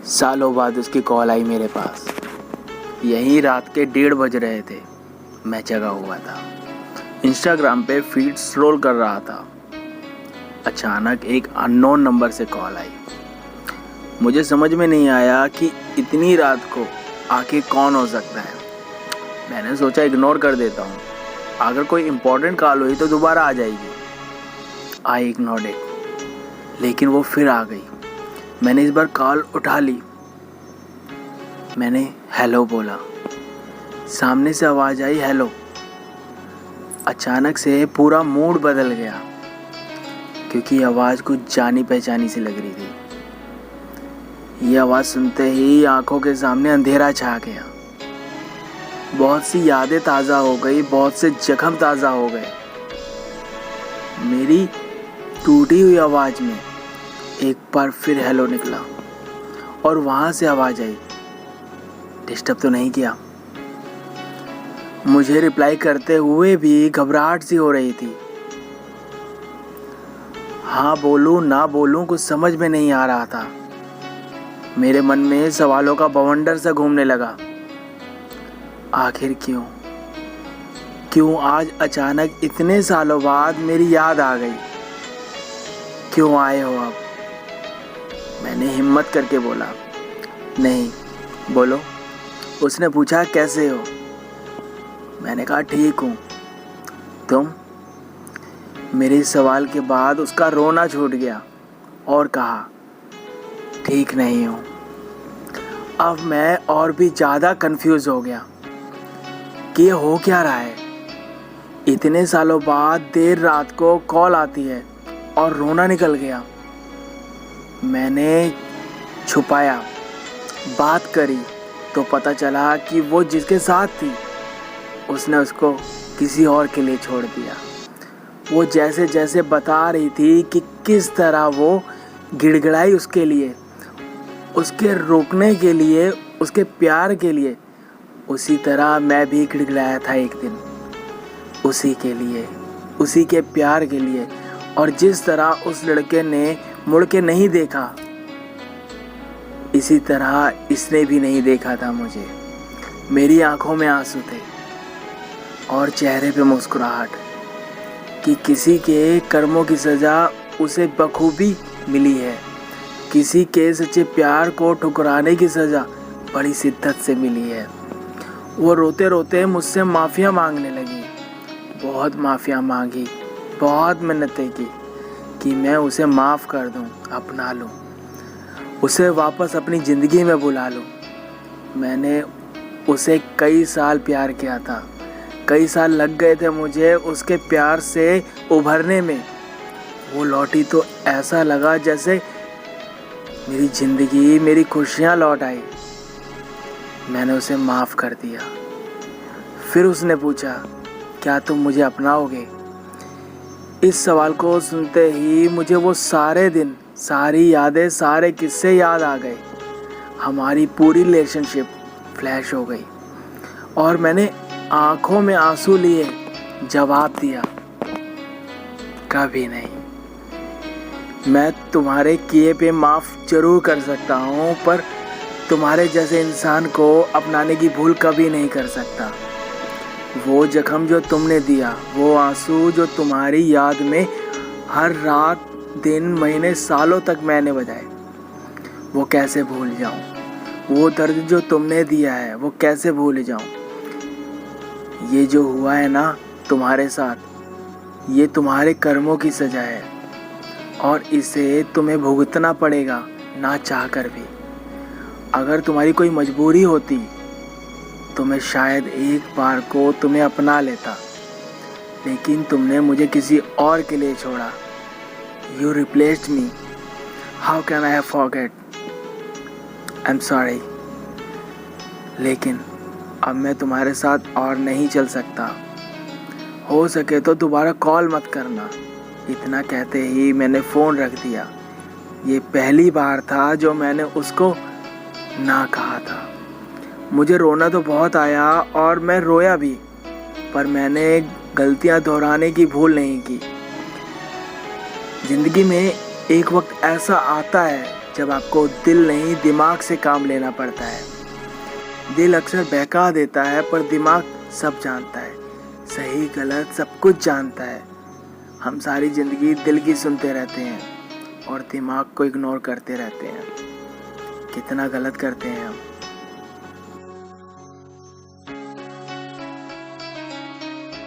सालों बाद उसकी कॉल आई मेरे पास। यही रात के 1:30 बज रहे थे। मैं जगा हुआ था, इंस्टाग्राम पे फीड स्क्रॉल कर रहा था। अचानक एक अननोन नंबर से कॉल आई। मुझे समझ में नहीं आया कि इतनी रात को आखिर कौन हो सकता है। मैंने सोचा इग्नोर कर देता हूँ, अगर कोई इम्पोर्टेंट कॉल हुई तो दोबारा आ जाएगी। आई इग्नोर्ड इट, लेकिन वो फिर आ गई। मैंने इस बार कॉल उठा ली। मैंने हेलो बोला। सामने से आवाज़ आई हेलो। अचानक से पूरा मूड बदल गया, क्योंकि आवाज़ कुछ जानी पहचानी सी लग रही थी। ये आवाज़ सुनते ही आंखों के सामने अंधेरा छा गया। बहुत सी यादें ताज़ा हो गई, बहुत से जख्म ताज़ा हो गए। मेरी टूटी हुई आवाज़ में एक बार फिर हेलो निकला, और वहाँ से आवाज़ आई, डिस्टर्ब तो नहीं किया। मुझे रिप्लाई करते हुए भी घबराहट सी हो रही थी। हाँ बोलूँ ना बोलूँ कुछ समझ में नहीं आ रहा था। मेरे मन में सवालों का बवंडर सा घूमने लगा। आखिर क्यों आज अचानक इतने सालों बाद मेरी याद आ गई? क्यों आए हो अब? मैंने हिम्मत करके बोला, नहीं, बोलो। उसने पूछा कैसे हो? मैंने कहा ठीक हूँ, तुम? मेरे सवाल के बाद उसका रोना छूट गया और कहा ठीक नहीं हूँ। अब मैं और भी ज़्यादा कंफ्यूज हो गया कि ये हो क्या रहा है। इतने सालों बाद देर रात को कॉल आती है और रोना निकल गया। मैंने छुपाया, बात करी तो पता चला कि वो जिसके साथ थी उसने उसको किसी और के लिए छोड़ दिया। वो जैसे जैसे बता रही थी कि किस तरह वो गिड़गिड़ाई उसके लिए, उसके रोकने के लिए, उसके प्यार के लिए, उसी तरह मैं भी गिड़गिड़ाया था एक दिन, उसी के लिए, उसी के प्यार के लिए। और जिस तरह उस लड़के ने मुड़ के नहीं देखा, इसी तरह इसने भी नहीं देखा था मुझे। मेरी आंखों में आंसू थे और चेहरे पे मुस्कुराहट कि किसी के कर्मों की सज़ा उसे बखूबी मिली है, किसी के सच्चे प्यार को ठुकराने की सज़ा बड़ी शिद्दत से मिली है। वो रोते रोते मुझसे माफ़िया मांगने लगी। बहुत माफ़िया मांगी, बहुत मिन्नतें की कि मैं उसे माफ़ कर दूं, अपना लूं, उसे वापस अपनी ज़िंदगी में बुला लूं। मैंने उसे कई साल प्यार किया था, कई साल लग गए थे मुझे उसके प्यार से उभरने में। वो लौटी तो ऐसा लगा जैसे मेरी ज़िंदगी, मेरी खुशियाँ लौट आई। मैंने उसे माफ़ कर दिया। फिर उसने पूछा, क्या तुम मुझे अपनाओगे? इस सवाल को सुनते ही मुझे वो सारे दिन, सारी यादें, सारे किस्से याद आ गए। हमारी पूरी रिलेशनशिप फ्लैश हो गई और मैंने आंखों में आंसू लिए जवाब दिया, कभी नहीं। मैं तुम्हारे किए पे माफ़ जरूर कर सकता हूँ, पर तुम्हारे जैसे इंसान को अपनाने की भूल कभी नहीं कर सकता। वो जख्म जो तुमने दिया, वो आंसू जो तुम्हारी याद में हर रात, दिन, महीने, सालों तक मैंने बजाए, वो कैसे भूल जाऊँ? वो दर्द जो तुमने दिया है, वो कैसे भूल जाऊँ? ये जो हुआ है ना तुम्हारे साथ, ये तुम्हारे कर्मों की सज़ा है और इसे तुम्हें भुगतना पड़ेगा, ना चाहकर भी। अगर तुम्हारी कोई मजबूरी होती तो मैं शायद एक बार को तुम्हें अपना लेता, लेकिन तुमने मुझे किसी और के लिए छोड़ा। You replaced me. How can I forget? I'm sorry. लेकिन अब मैं तुम्हारे साथ और नहीं चल सकता। हो सके तो दोबारा कॉल मत करना। इतना कहते ही मैंने फ़ोन रख दिया। ये पहली बार था जो मैंने उसको ना कहा था। मुझे रोना तो बहुत आया और मैं रोया भी, पर मैंने गलतियां दोहराने की भूल नहीं की। ज़िंदगी में एक वक्त ऐसा आता है जब आपको दिल नहीं दिमाग से काम लेना पड़ता है। दिल अक्सर बहका देता है पर दिमाग सब जानता है, सही गलत सब कुछ जानता है। हम सारी ज़िंदगी दिल की सुनते रहते हैं और दिमाग को इग्नोर करते रहते हैं। कितना गलत करते हैं हम।